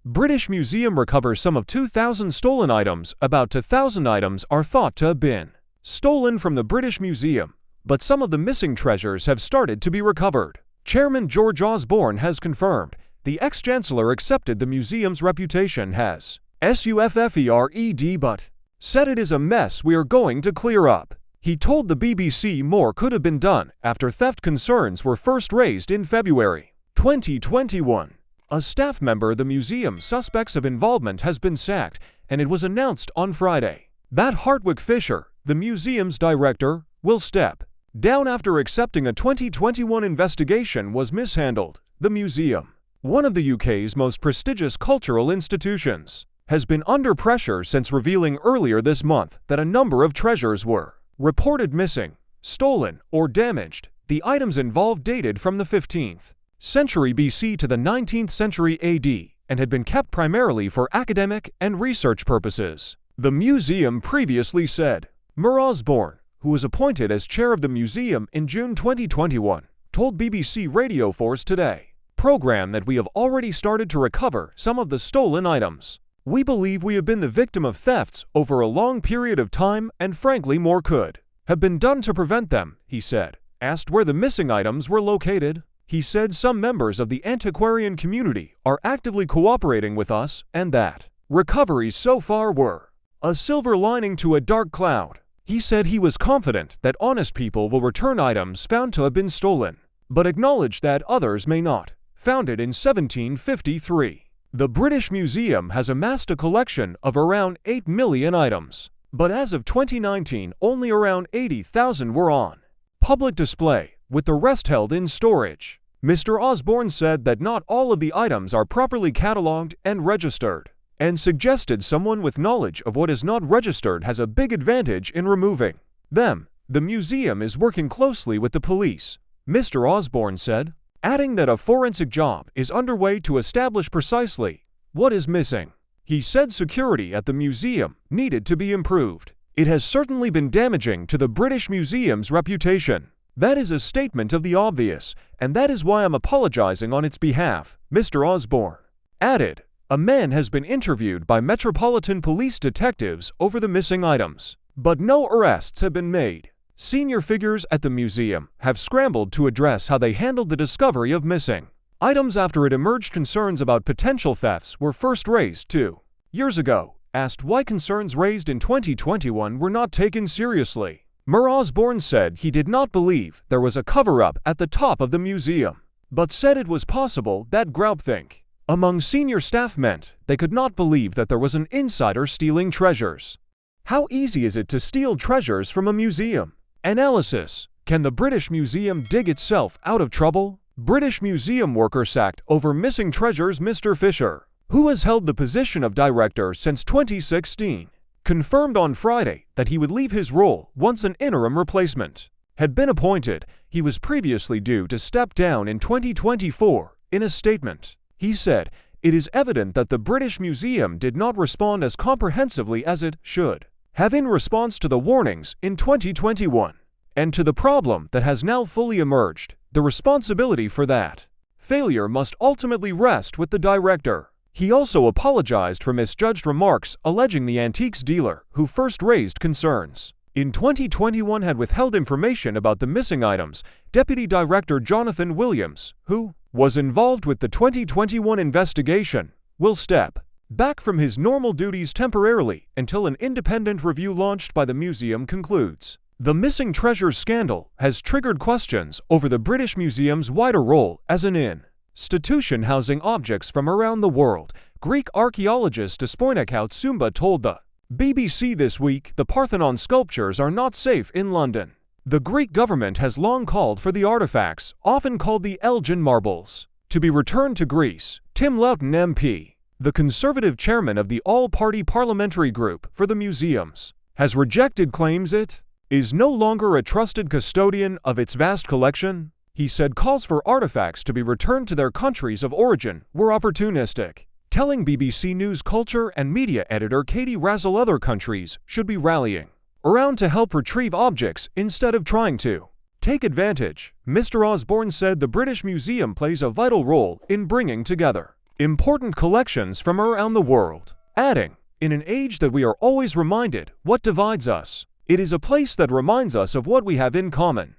British Museum recovers some of 2,000 stolen items. About 2,000 items are thought to have been stolen from the British Museum, but some of the missing treasures have started to be recovered. Chairman George Osborne has confirmed the ex-chancellor accepted the museum's reputation has suffered, but said it is a mess we are going to clear up. He told the BBC more could have been done after theft concerns were first raised in February 2021. A staff member of the museum suspects of involvement has been sacked, and it was announced on Friday that Hartwig Fisher, the museum's director, will step down after accepting a 2021 investigation was mishandled. The museum, one of the UK's most prestigious cultural institutions, has been under pressure since revealing earlier this month that a number of treasures were reported missing, stolen, or damaged. The items involved dated from the 15th century BC to the 19th century AD and had been kept primarily for academic and research purposes, the museum previously said. Mer Osborne, who was appointed as chair of the museum in June 2021, told BBC Radio 4's Today program that we have already started to recover some of the stolen items. We believe we have been the victim of thefts over a long period of time, and frankly more could have been done to prevent them, he said. Asked where the missing items were located, he said some members of the antiquarian community are actively cooperating with us and that recoveries so far were a silver lining to a dark cloud. He said he was confident that honest people will return items found to have been stolen, but acknowledged that others may not. Founded in 1753, the British Museum has amassed a collection of around 8 million items, but as of 2019, only around 80,000 were on public display, with the rest held in storage. Mr. Osborne said that not all of the items are properly catalogued and registered, and suggested someone with knowledge of what is not registered has a big advantage in removing them. The museum is working closely with the police, Mr. Osborne said, adding that a forensic job is underway to establish precisely what is missing. He said security at the museum needed to be improved. It has certainly been damaging to the British Museum's reputation. That is a statement of the obvious, and that is why I'm apologizing on its behalf, Mr. Osborne added. A man has been interviewed by Metropolitan Police detectives over the missing items, but no arrests have been made. Senior figures at the museum have scrambled to address how they handled the discovery of missing items after it emerged concerns about potential thefts were first raised 2 years ago. Asked why concerns raised in 2021 were not taken seriously, Mer Osborne said he did not believe there was a cover-up at the top of the museum, but said it was possible that groupthink among senior staff meant they could not believe that there was an insider stealing treasures. How easy is it to steal treasures from a museum? Analysis. Can the British Museum dig itself out of trouble? British Museum worker sacked over missing treasures. Mr. Fisher, who has held the position of director since 2016, confirmed on Friday that he would leave his role once an interim replacement had been appointed. He was previously due to step down in 2024. In a statement, he said, "It is evident that the British Museum did not respond as comprehensively as it should have in response to the warnings in 2021, and to the problem that has now fully emerged. The responsibility for that failure must ultimately rest with the director." He also apologized for misjudged remarks alleging the antiques dealer who first raised concerns in 2021 had withheld information about the missing items. Deputy Director Jonathan Williams, who was involved with the 2021 investigation, will step back from his normal duties temporarily until an independent review launched by the museum concludes. The missing treasures scandal has triggered questions over the British Museum's wider role as an institution housing objects from around the world. Greek archaeologist Despoinakaou Tsumba told the BBC this week the Parthenon sculptures are not safe in London. The Greek government has long called for the artifacts, often called the Elgin marbles, to be returned to Greece. Tim Loughton MP, the Conservative chairman of the all-party parliamentary group for the museums, has rejected claims it is no longer a trusted custodian of its vast collection. He said calls for artifacts to be returned to their countries of origin were opportunistic, telling BBC News culture and media editor Katie Razzle other countries should be rallying around to help retrieve objects instead of trying to take advantage. Mr. Osborne said the British Museum plays a vital role in bringing together important collections from around the world. Adding, in an age that we are always reminded what divides us, it is a place that reminds us of what we have in common.